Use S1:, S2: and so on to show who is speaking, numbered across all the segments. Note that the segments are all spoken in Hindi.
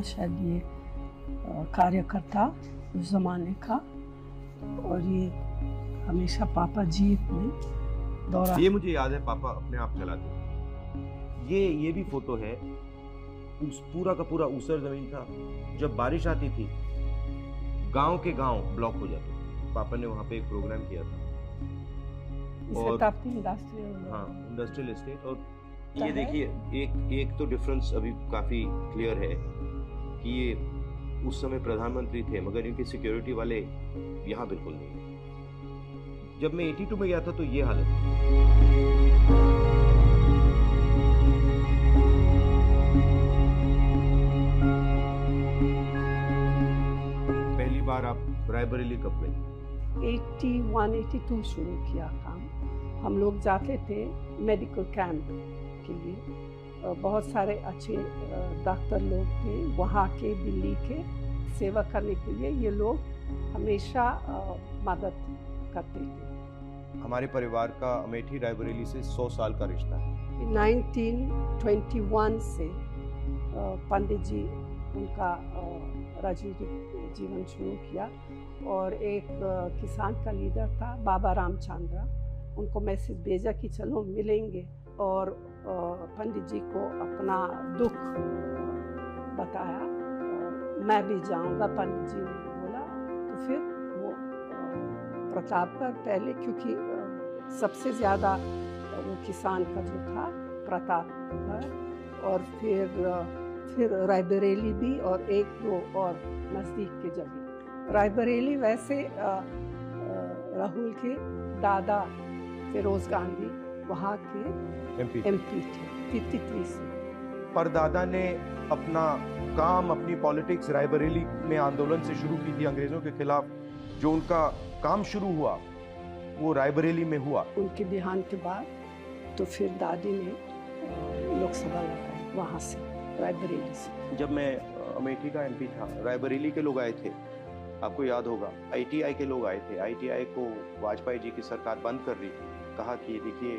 S1: शायद ये कार्यकर्ता उस ज़माने का, और ये हमेशा पापा जीप में दौरा।
S2: ये मुझे याद है, पापा अपने आप चलाते। ये भी फोटो है, उस पूरा का पूरा ऊसर जमीन था। जब बारिश आती थी गांव के गांव ब्लॉक हो जाते। पापा ने वहाँ पे एक प्रोग्राम किया था, और इंडस्ट्रियल एस्टेट। और ये देखिए, एक तो डिफरेंस अभी काफी क्लियर है कि ये उस समय प्रधानमंत्री थे, मगर इनके सिक्योरिटी वाले यहाँ बिल्कुल नहीं। जब मैं 82 में गया था तो ये हालत थी। पहली बार आप रायबरेली कब गए?
S1: 81-82 शुरू किया काम। हम लोग जाते थे मेडिकल कैंप के लिए। बहुत सारे अच्छे डॉक्टर लोग थे वहाँ के, दिल्ली के, सेवा करने के लिए ये लोग हमेशा मदद करते थे।
S2: हमारे परिवार का अमेठी रायबरेली से 100 साल का रिश्ता है।
S1: 1921 से पंडित जी उनका राजनीतिक जीवन शुरू किया, और एक किसान का लीडर था बाबा रामचंद्र, उनको मैसेज भेजा कि चलो मिलेंगे, और पंडित जी को अपना दुख बताया। मैं भी जाऊंगा, पंडित जी ने बोला। तो फिर वो प्रतापगढ़ पहले, क्योंकि सबसे ज़्यादा वो किसान का जो था प्रतापगढ़, और फिर रायबरेली भी, और एक दो और नज़दीक के जगह। रायबरेली वैसे राहुल के दादा फिरोज गांधी वहाँ के एमपी थे 53 से।
S2: परदादा ने अपना काम, अपनी पॉलिटिक्स रायबरेली में आंदोलन से शुरू की थी अंग्रेजों के खिलाफ। जो उनका काम शुरू हुआ वो रायबरेली में हुआ।
S1: उनके देहांत के बाद तो फिर दादी ने लोकसभा लगाई वहाँ से, रायबरेली से।
S2: जब मैं अमेठी का एमपी था, रायबरेली के लोग आए थे, आपको याद होगा। आईटीआई के लोग आए थे। आईटीआई को वाजपेयी जी की सरकार बंद कर रही थी। कहा कि देखिए,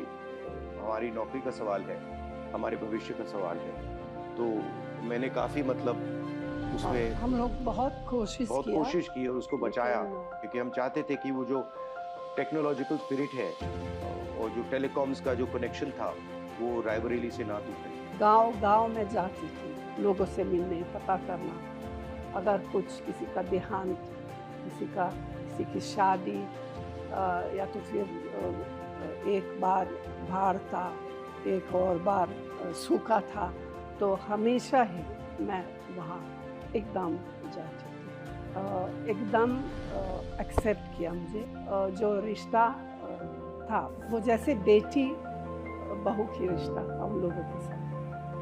S2: हमारी नौकरी का सवाल है, हमारे भविष्य का सवाल है। तो मैंने काफ़ी उसमें
S1: हम लोग बहुत कोशिश
S2: की और उसको बचाया, क्योंकि हम चाहते थे कि वो जो टेक्नोलॉजिकल स्पिरिट है और जो टेलीकॉम्स का जो कनेक्शन था वो रायबरेली से ना टूटे।
S1: गांव में जाती थी लोगों से मिलने, पता करना, अगर कुछ किसी का देहांत, किसी की शादी, या तो फिर एक बार बाढ़ था, एक और बार सूखा था, तो हमेशा ही मैं वहाँ एकदम जाती थी। एकदम एक्सेप्ट किया मुझे। जो रिश्ता था वो जैसे बेटी बहू की रिश्ता था उन लोगों के साथ।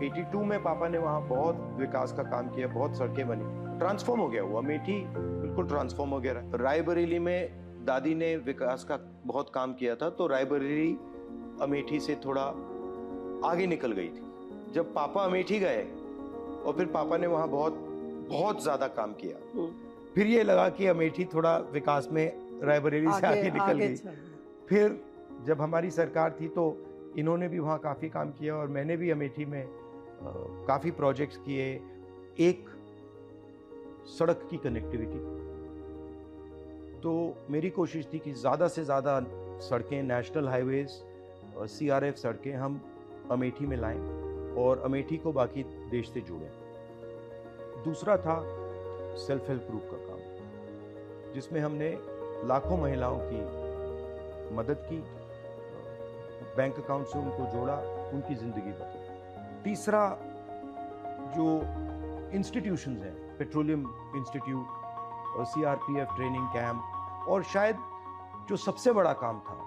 S2: 82 में पापा ने वहाँ बहुत विकास का काम किया, बहुत सड़कें बनी, ट्रांसफॉर्म हो गया वो अमेठी, बिल्कुल ट्रांसफॉर्म हो गया। रायबरेली में दादी ने विकास का बहुत काम किया था, तो रायबरेली अमेठी से थोड़ा आगे निकल गई थी। जब पापा अमेठी गए और फिर पापा ने वहाँ बहुत ज्यादा काम किया, फिर ये लगा कि अमेठी थोड़ा विकास में रायबरेली से आगे निकल गई। फिर जब हमारी सरकार थी तो इन्होंने भी वहाँ काफ़ी काम किया, और मैंने भी अमेठी में काफ़ी प्रोजेक्ट्स किए। एक सड़क की कनेक्टिविटी, तो मेरी कोशिश थी कि ज़्यादा से ज़्यादा सड़कें, नेशनल हाईवेज, CRF सड़कें हम अमेठी में लाएं और अमेठी को बाकी देश से जोड़ें। दूसरा था सेल्फ हेल्प ग्रुप का काम, जिसमें हमने लाखों महिलाओं की मदद की, बैंक अकाउंट से उनको जोड़ा, उनकी ज़िंदगी बदली। तीसरा, जो इंस्टीट्यूशंस हैं, पेट्रोलियम इंस्टीट्यूट और CRPF ट्रेनिंग कैंप, और शायद जो सबसे बड़ा काम था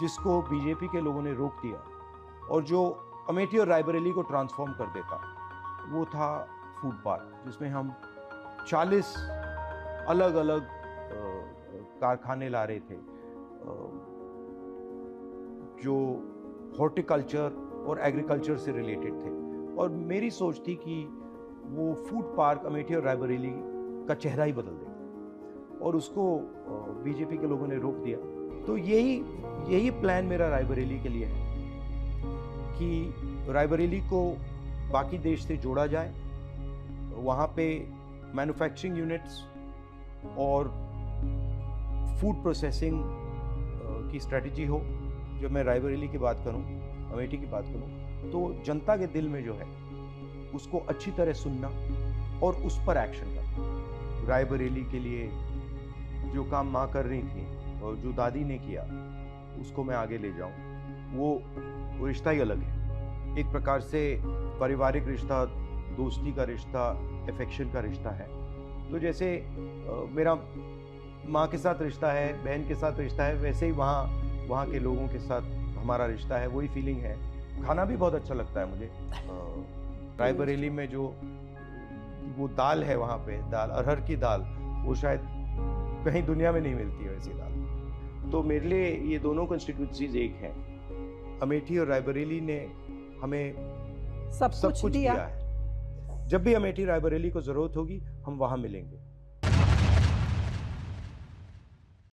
S2: जिसको बीजेपी के लोगों ने रोक दिया और जो अमेठी और रायबरेली को ट्रांसफॉर्म कर देता, वो था फूड पार्क, जिसमें हम 40 अलग अलग कारखाने ला रहे थे जो हॉर्टिकल्चर और एग्रीकल्चर से रिलेटेड थे। और मेरी सोच थी कि वो फूड पार्क अमेठी और रायबरेली का चेहरा ही बदल देगा, और उसको बीजेपी के लोगों ने रोक दिया। तो यही प्लान मेरा रायबरेली के लिए है कि रायबरेली को बाकी देश से जोड़ा जाए, वहाँ पे मैन्युफैक्चरिंग यूनिट्स और फूड प्रोसेसिंग की स्ट्रेटजी हो। जब मैं रायबरेली की बात करूं, अमेठी की बात करूं, तो जनता के दिल में जो है उसको अच्छी तरह सुनना और उस पर एक्शन करना। रायबरेली के लिए जो काम माँ कर रही थी और जो दादी ने किया उसको मैं आगे ले जाऊं, वो रिश्ता ही अलग है। एक प्रकार से पारिवारिक रिश्ता, दोस्ती का रिश्ता, अफेक्शन का रिश्ता है। तो जैसे मेरा माँ के साथ रिश्ता है, बहन के साथ रिश्ता है, वैसे ही वहाँ के लोगों के साथ हमारा रिश्ता है, वही फीलिंग है। खाना भी बहुत अच्छा लगता है मुझे। रायबरेली में जो वो दाल है, वहाँ पे दाल, अरहर की दाल, वो शायद कहीं दुनिया में नहीं मिलती है वैसी दाल। तो मेरे लिए ये दोनों कॉन्स्टिट्यूंसीज एक हैं। अमेठी और रायबरेली ने हमें सब कुछ दिया है। जब भी अमेठी रायबरेली को जरूरत होगी, हम वहाँ मिलेंगे।